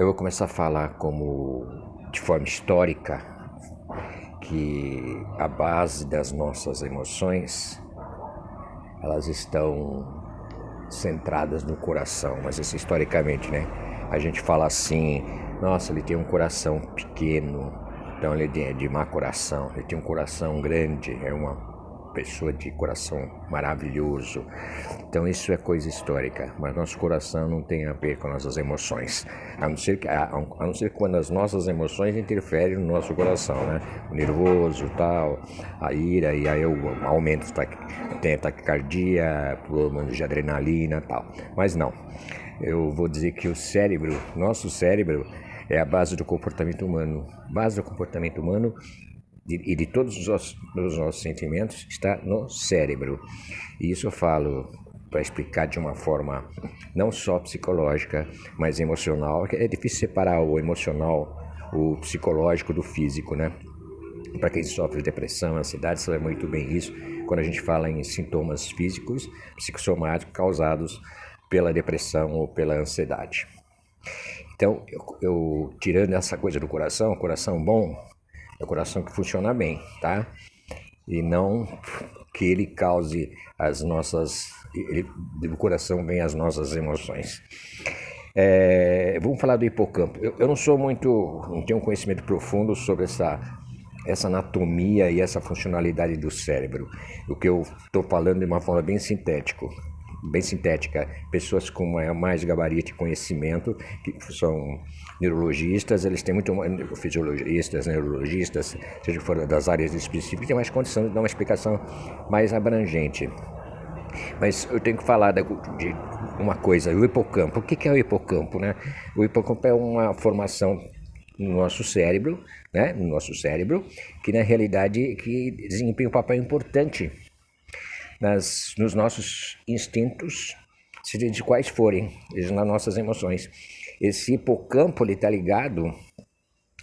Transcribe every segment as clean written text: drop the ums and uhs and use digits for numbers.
Eu vou começar a falar de forma histórica, que a base das nossas emoções, elas estão centradas no coração, mas isso historicamente, né? A gente fala assim, nossa, ele tem um coração pequeno, então ele é de má coração, ele tem um coração grande, é uma pessoa de coração maravilhoso. Então isso é coisa histórica, mas nosso coração não tem a ver com nossas emoções, a não ser quando as nossas emoções interferem no nosso coração, né? O nervoso, tal, a ira, e aí eu aumento, tem taquicardia, problema de adrenalina, tal. Mas não, eu vou dizer que nosso cérebro é a base do comportamento humano. Base do comportamento humano e de todos os nossos sentimentos está no cérebro. E isso eu falo para explicar de uma forma não só psicológica, mas emocional. É difícil separar o emocional, o psicológico do físico, né? Para quem sofre de depressão, ansiedade, sabe muito bem isso. Quando a gente fala em sintomas físicos, psicossomáticos causados pela depressão ou pela ansiedade. Então, eu tirando essa coisa do coração, coração bom é o coração que funciona bem, tá? E não que ele cause do coração vem as nossas emoções. Vamos falar do hipocampo. Eu não tenho um conhecimento profundo sobre essa anatomia e essa funcionalidade do cérebro. O que eu estou falando de uma forma bem sintética, pessoas com mais gabarito e conhecimento, que são neurologistas, eles têm muito mais, fisiologistas, neurologistas, seja fora das áreas específicas, tem mais condição de dar uma explicação mais abrangente. Mas eu tenho que falar de uma coisa, o hipocampo. O que é o hipocampo, né? O hipocampo é uma formação no nosso cérebro, né? No nosso cérebro, que na realidade que desempenha um papel importante nos nossos instintos, seja de quais forem, nas nossas emoções. Esse hipocampo está ligado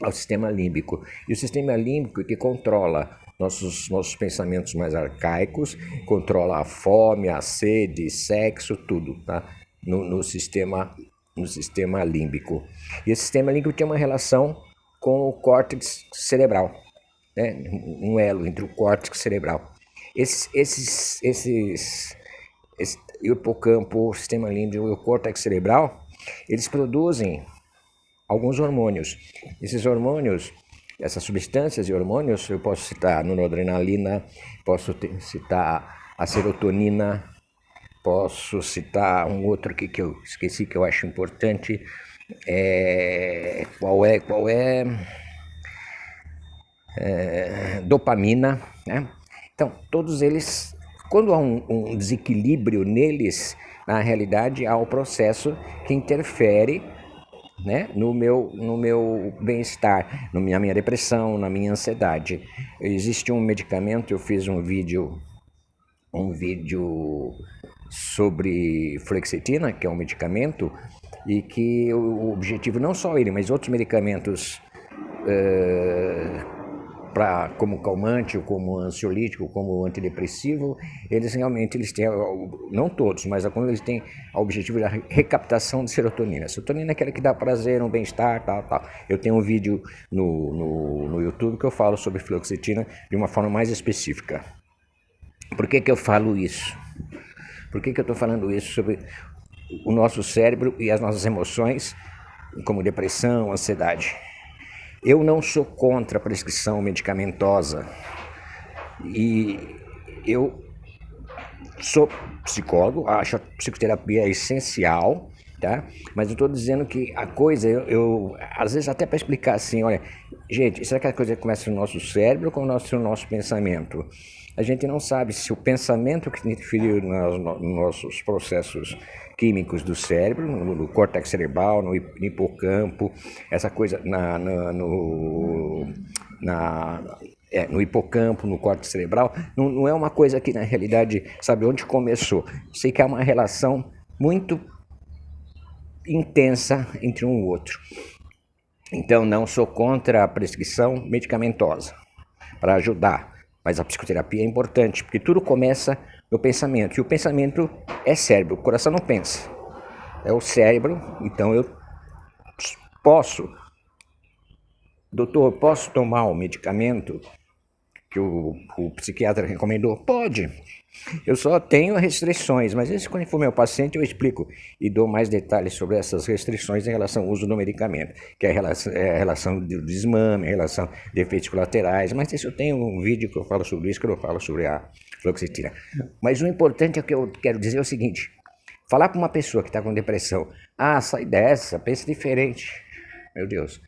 ao sistema límbico. E o sistema límbico que controla nossos pensamentos mais arcaicos, controla a fome, a sede, sexo, tudo, tá? No sistema límbico. E esse sistema límbico tem uma relação com o córtex cerebral, né? Um elo entre o córtex cerebral. Esse hipocampo, o sistema límbico e o córtex cerebral, eles produzem alguns hormônios. Esses hormônios, essas substâncias e hormônios, eu posso citar a noradrenalina, posso citar a serotonina, posso citar um outro aqui que eu esqueci, que eu acho importante. Qual é? Dopamina, né? Então, todos eles, quando há um desequilíbrio neles, na realidade há um processo que interfere, né, no meu bem-estar, na minha depressão, na minha ansiedade. Existe um medicamento, eu fiz um vídeo sobre fluoxetina, que é um medicamento, e que o objetivo, não só ele, mas outros medicamentos como calmante, ou como ansiolítico, como antidepressivo, eles têm, não todos, mas alguns eles têm o objetivo da recaptação de serotonina. Serotonina é aquela que dá prazer, um bem-estar, tal. Eu tenho um vídeo no YouTube que eu falo sobre fluoxetina de uma forma mais específica. Por que eu falo isso? Por que eu estou falando isso sobre o nosso cérebro e as nossas emoções, como depressão, ansiedade? Eu não sou contra a prescrição medicamentosa e eu sou psicólogo, acho a psicoterapia essencial, tá? Mas eu estou dizendo que a coisa, eu às vezes até para explicar assim, olha, gente, será que a coisa começa no nosso cérebro ou começa no nosso pensamento? A gente não sabe se o pensamento que interferiu nos nossos processos químicos do cérebro, no córtex cerebral, no hipocampo, essa coisa no hipocampo, no córtex cerebral, não é uma coisa que na realidade sabe onde começou. Sei que há uma relação muito intensa entre um e outro. Então não sou contra a prescrição medicamentosa para ajudar. Mas a psicoterapia é importante, porque tudo começa no pensamento. E o pensamento é cérebro, o coração não pensa. É o cérebro, então eu doutor, posso tomar o medicamento que o psiquiatra recomendou? Pode. Eu só tenho restrições, mas isso, quando for meu paciente, eu explico e dou mais detalhes sobre essas restrições em relação ao uso do medicamento, que é a relação do desmame, a relação de efeitos colaterais, mas isso eu tenho um vídeo que eu falo sobre isso, que eu falo sobre a fluoxetina. Mas o importante é que eu quero dizer é o seguinte: falar para uma pessoa que está com depressão, sai dessa, pense diferente. Meu Deus,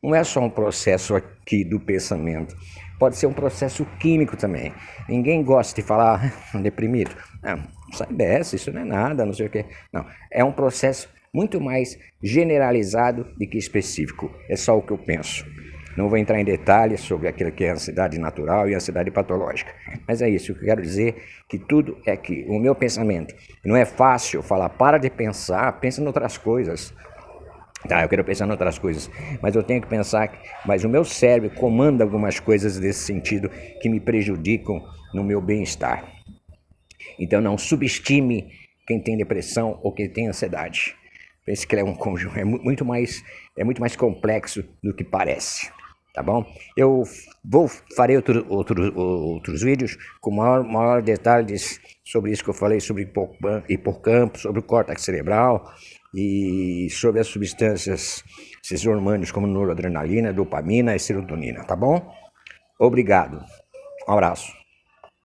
não é só um processo aqui do pensamento, pode ser um processo químico também. Ninguém gosta de falar deprimido. Não, sai dessa, isso não é nada, não sei o quê. Não, é um processo muito mais generalizado do que específico. É só o que eu penso. Não vou entrar em detalhes sobre aquilo que é ansiedade natural e ansiedade patológica. Mas é isso, o que eu quero dizer que tudo é que o meu pensamento. Não é fácil falar, para de pensar, pensa em outras coisas. Tá, eu quero pensar em outras coisas, mas eu tenho que pensar, mas o meu cérebro comanda algumas coisas desse sentido que me prejudicam no meu bem-estar. Então não subestime quem tem depressão ou quem tem ansiedade. Pense que é um conjunto, é muito mais complexo do que parece, tá bom? Eu farei outros vídeos com maior detalhes sobre isso que eu falei, sobre hipocampo, sobre o córtex cerebral, e sobre as substâncias, esses hormônios como noradrenalina, dopamina e serotonina, tá bom? Obrigado. Um abraço.